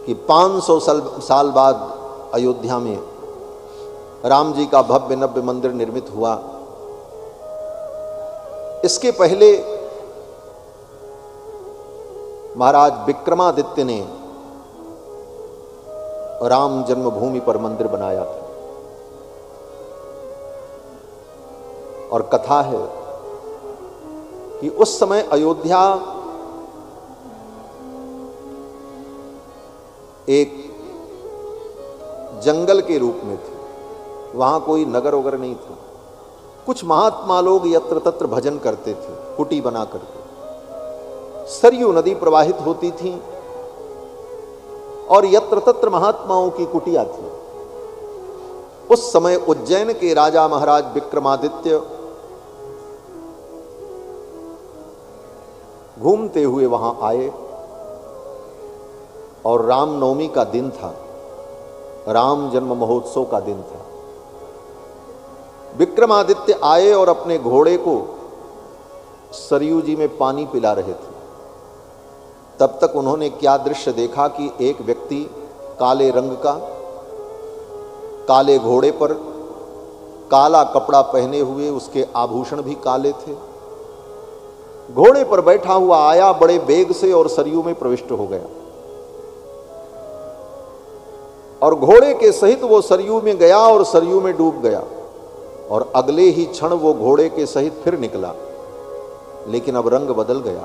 कि 500 साल बाद अयोध्या में राम जी का भव्य नव्य मंदिर निर्मित हुआ। इसके पहले महाराज विक्रमादित्य ने राम जन्मभूमि पर मंदिर बनाया था। और कथा है कि उस समय अयोध्या एक जंगल के रूप में थी, वहां कोई नगर वगर नहीं था। कुछ महात्मा लोग यत्र तत्र भजन करते थे, कुटी बना करके। सरयू नदी प्रवाहित होती थी और यत्र तत्र महात्माओं की कुटिया थी। उस समय उज्जैन के राजा महाराज विक्रमादित्य घूमते हुए वहां आए और रामनवमी का दिन था, राम जन्म महोत्सव का दिन था। विक्रमादित्य आए और अपने घोड़े को सरयू जी में पानी पिला रहे थे। तब तक उन्होंने क्या दृश्य देखा कि एक व्यक्ति काले रंग का, काले घोड़े पर काला कपड़ा पहने हुए, उसके आभूषण भी काले थे, घोड़े पर बैठा हुआ आया बड़े वेग से और सरयू में प्रविष्ट हो गया। और घोड़े के सहित वो सरयू में गया और सरयू में डूब गया। और अगले ही क्षण वो घोड़े के सहित फिर निकला, लेकिन अब रंग बदल गया।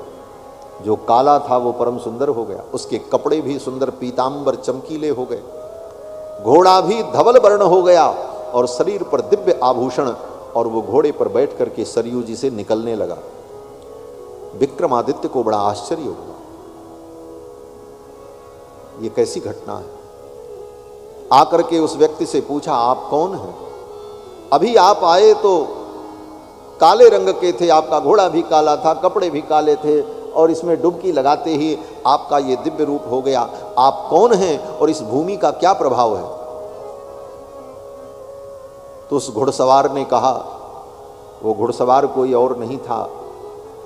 जो काला था वो परम सुंदर हो गया, उसके कपड़े भी सुंदर पीतांबर चमकीले हो गए, घोड़ा भी धवल वर्ण हो गया और शरीर पर दिव्य आभूषण, और वो घोड़े पर बैठ करके सरयू जी से निकलने लगा। विक्रमादित्य को बड़ा आश्चर्य हुआ, ये कैसी घटना है। आकर के उस व्यक्ति से पूछा, आप कौन हैं? अभी आप आए तो काले रंग के थे, आपका घोड़ा भी काला था, कपड़े भी काले थे, और इसमें डुबकी लगाते ही आपका ये दिव्य रूप हो गया। आप कौन हैं और इस भूमि का क्या प्रभाव है? तो उस घुड़सवार ने कहा, वो घुड़सवार कोई और नहीं था,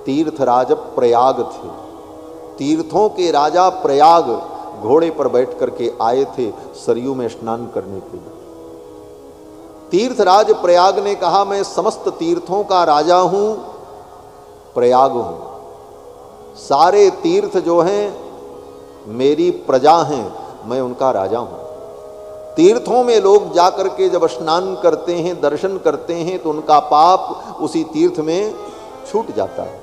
तीर्थराज प्रयाग थे। तीर्थों के राजा प्रयाग घोड़े पर बैठ करके आए थे सरयू में स्नान करने के लिए। तीर्थराज प्रयाग ने कहा, मैं समस्त तीर्थों का राजा हूं, प्रयाग हूं। सारे तीर्थ जो हैं मेरी प्रजा हैं, मैं उनका राजा हूं। तीर्थों में लोग जाकर के जब स्नान करते हैं, दर्शन करते हैं, तो उनका पाप उसी तीर्थ में छूट जाता है।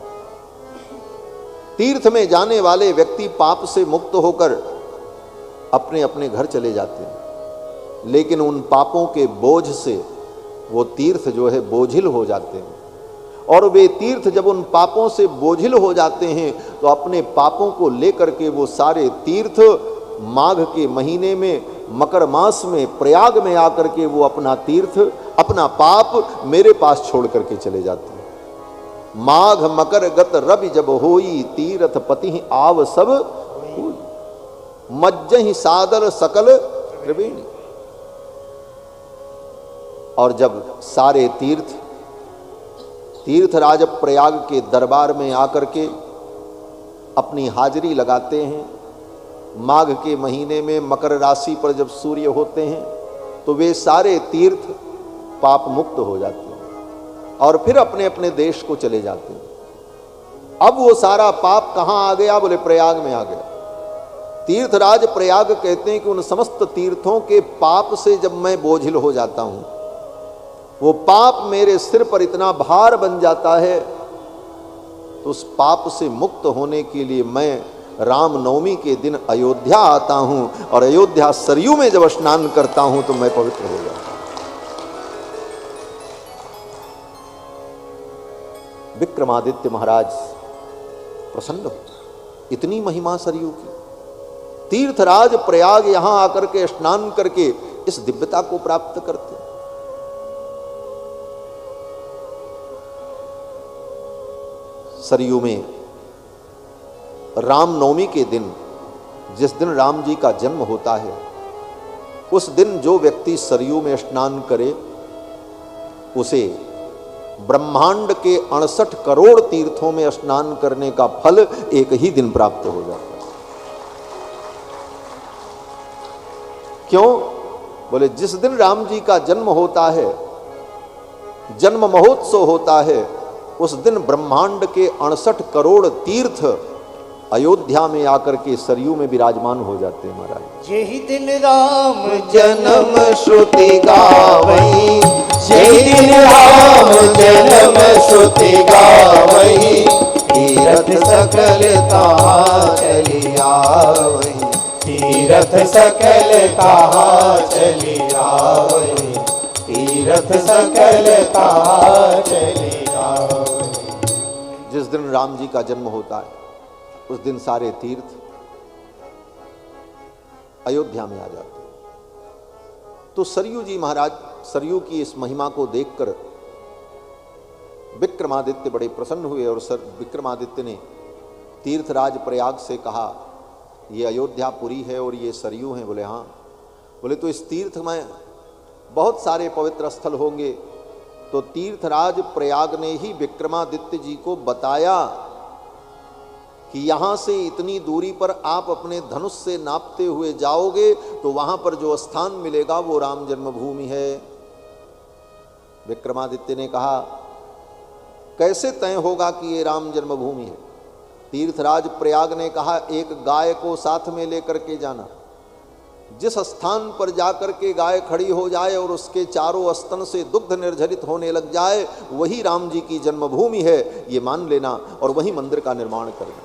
तीर्थ में जाने वाले व्यक्ति पाप से मुक्त होकर अपने अपने घर चले जाते हैं, लेकिन उन पापों के बोझ से वो तीर्थ जो है बोझिल हो जाते हैं। और वे तीर्थ जब उन पापों से बोझिल हो जाते हैं तो अपने पापों को लेकर के वो सारे तीर्थ माघ के महीने में, मकर मास में प्रयाग में आकर के वो अपना तीर्थ, अपना पाप मेरे पास छोड़ करके चले जाते हैं। माघ मकर गत रवि जब होई, तीर्थ पति आव सब होई, मज्जहि सादर सकल त्रिवेणी। और जब सारे तीर्थराज प्रयाग के दरबार में आकर के अपनी हाजिरी लगाते हैं, माघ के महीने में मकर राशि पर जब सूर्य होते हैं, तो वे सारे तीर्थ पाप मुक्त हो जाते हैं और फिर अपने अपने देश को चले जाते हैं। अब वो सारा पाप कहाँ आ गया? बोले प्रयाग में आ गया। तीर्थराज प्रयाग कहते हैं कि उन समस्त तीर्थों के पाप से जब मैं बोझिल हो जाता हूं, वो पाप मेरे सिर पर इतना भार बन जाता है, तो उस पाप से मुक्त होने के लिए मैं रामनवमी के दिन अयोध्या आता हूं, और अयोध्या सरयू में जब स्नान करता हूं तो मैं पवित्र हो जाता हूं। विक्रमादित्य महाराज प्रसन्न हो, इतनी महिमा सरयू की। तीर्थराज प्रयाग यहां आकर के स्नान करके इस दिव्यता को प्राप्त करते। सरयू में रामनवमी के दिन, जिस दिन राम जी का जन्म होता है, उस दिन जो व्यक्ति सरयू में स्नान करे उसे ब्रह्मांड के 68 करोड़ तीर्थों में स्नान करने का फल एक ही दिन प्राप्त हो जाता है। क्यों? बोले जिस दिन राम जी का जन्म होता है, जन्म महोत्सव होता है, उस दिन ब्रह्मांड के 68 करोड़ तीर्थ अयोध्या में आकर के सरयू में विराजमान हो जाते हैं महाराज। यही दिन राम जन्म श्रुति गावई, यही दिन राम जन्म श्रुति गावई, तीरथ सकल कहाँ चली आवई, तीरथ सकल कहाँ चली आवई, तीरथ सकल कहाँ चली आवई। जिस दिन राम जी का जन्म होता है उस दिन सारे तीर्थ अयोध्या में आ जाते हैं। तो सरयू जी महाराज, सरयू की इस महिमा को देखकर विक्रमादित्य बड़े प्रसन्न हुए और विक्रमादित्य ने तीर्थराज प्रयाग से कहा, ये अयोध्यापुरी है और ये सरयू हैं। बोले हाँ। बोले तो इस तीर्थ में बहुत सारे पवित्र स्थल होंगे। तो तीर्थराज प्रयाग ने ही विक्रमादित्य जी को बताया कि यहां से इतनी दूरी पर आप अपने धनुष से नापते हुए जाओगे तो वहां पर जो स्थान मिलेगा वो राम जन्मभूमि है। विक्रमादित्य ने कहा, कैसे तय होगा कि ये राम जन्मभूमि है? तीर्थराज प्रयाग ने कहा, एक गाय को साथ में लेकर के जाना। जिस स्थान पर जाकर के गाय खड़ी हो जाए और उसके चारों स्तन से दुग्ध निर्झरित होने लग जाए, वही राम जी की जन्मभूमि है, ये मान लेना और वही मंदिर का निर्माण करना।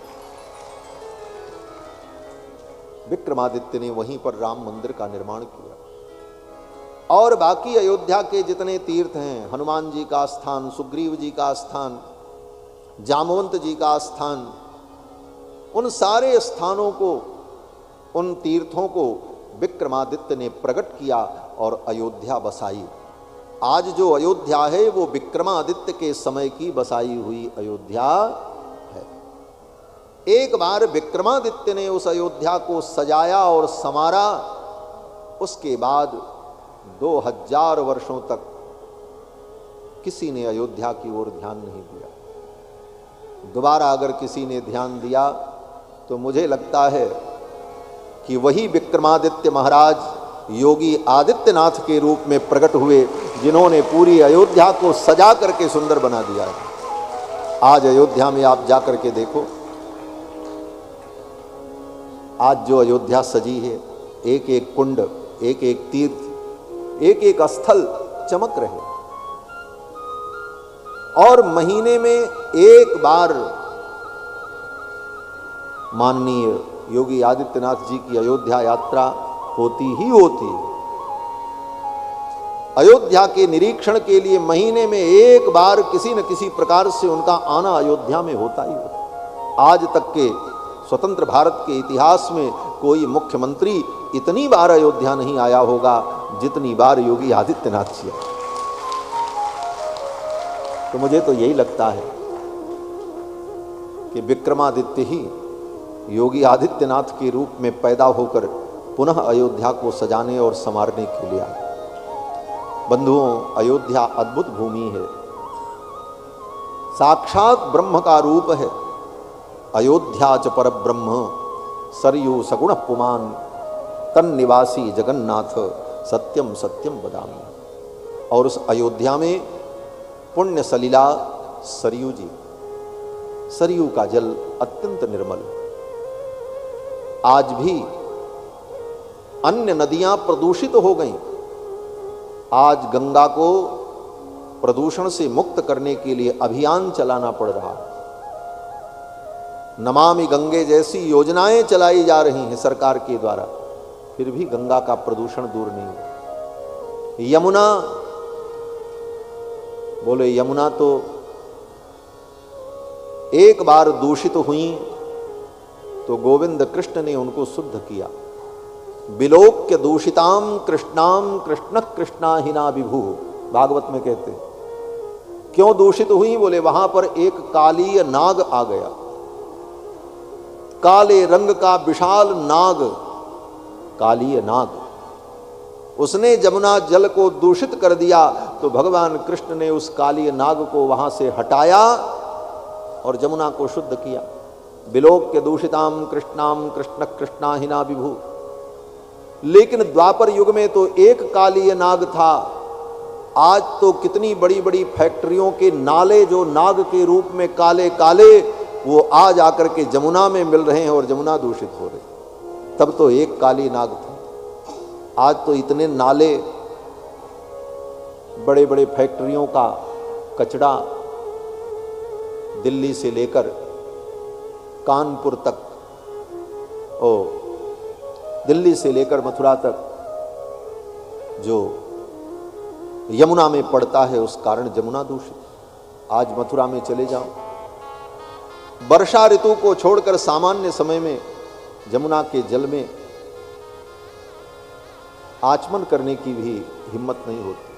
विक्रमादित्य ने वहीं पर राम मंदिर का निर्माण किया। और बाकी अयोध्या के जितने तीर्थ हैं, हनुमान जी का स्थान, सुग्रीव जी का स्थान, जामवंत जी का स्थान, उन सारे स्थानों को, उन तीर्थों को विक्रमादित्य ने प्रकट किया और अयोध्या बसाई। आज जो अयोध्या है वो विक्रमादित्य के समय की बसाई हुई अयोध्या है। एक बार विक्रमादित्य ने उस अयोध्या को सजाया और संवारा, उसके बाद 2000 वर्षों तक किसी ने अयोध्या की ओर ध्यान नहीं दिया। दोबारा अगर किसी ने ध्यान दिया तो मुझे लगता है कि वही विक्रमादित्य महाराज योगी आदित्यनाथ के रूप में प्रकट हुए, जिन्होंने पूरी अयोध्या को सजा करके सुंदर बना दिया है। आज अयोध्या में आप जाकर के देखो, आज जो अयोध्या सजी है, एक एक कुंड, एक एक तीर्थ, एक एक स्थल चमक रहे। और महीने में एक बार माननीय योगी आदित्यनाथ जी की अयोध्या यात्रा होती ही होती है। अयोध्या के निरीक्षण के लिए महीने में एक बार किसी न किसी प्रकार से उनका आना अयोध्या में होता ही होता। आज तक के स्वतंत्र भारत के इतिहास में कोई मुख्यमंत्री इतनी बार अयोध्या नहीं आया होगा जितनी बार योगी आदित्यनाथ जी। तो मुझे तो यही लगता है कि विक्रमादित्य ही योगी आदित्यनाथ के रूप में पैदा होकर पुनः अयोध्या को सजाने और संवारने के लिए आए। बंधुओं, अयोध्या अद्भुत भूमि है, साक्षात ब्रह्म का रूप है। अयोध्या च पर ब्रह्म सरयू सगुण पुमान तन निवासी जगन्नाथ सत्यम सत्यम बदामी। और उस अयोध्या में पुण्य सलिला सरयू जी, सरयू का जल अत्यंत निर्मल। आज भी अन्य नदियां प्रदूषित हो गईं। आज गंगा को प्रदूषण से मुक्त करने के लिए अभियान चलाना पड़ रहा है। नमामि गंगे जैसी योजनाएं चलाई जा रही हैं सरकार के द्वारा, फिर भी गंगा का प्रदूषण दूर नहीं है। यमुना, बोले यमुना तो एक बार दूषित हुई तो गोविंद कृष्ण ने उनको शुद्ध किया। विलोक्य दूषिताम कृष्णाम कृष्ण कृष्णाहिना विभु, भागवत में कहते। क्यों दूषित हुई? बोले वहां पर एक कालीय नाग आ गया, काले रंग का विशाल नाग, कालीय नाग। उसने जमुना जल को दूषित कर दिया तो भगवान कृष्ण ने उस कालीय नाग को वहां से हटाया और जमुना को शुद्ध किया। विलोक्य दूषिताम कृष्णाम कृष्ण कृष्णाहिना विभु। लेकिन द्वापर युग में तो एक कालीय नाग था। आज तो कितनी बड़ी बड़ी फैक्ट्रियों के नाले जो नाग के रूप में काले काले, वो आज आकर के जमुना में मिल रहे हैं और जमुना दूषित हो रही। तब तो एक काली नाग था, आज तो इतने नाले, बड़े बड़े फैक्ट्रियों का कचरा दिल्ली से लेकर कानपुर तक, दिल्ली से लेकर मथुरा तक जो यमुना में पड़ता है, उस कारण जमुना दूषित। आज मथुरा में चले जाओ, वर्षा ऋतु को छोड़कर सामान्य समय में जमुना के जल में आचमन करने की भी हिम्मत नहीं होती।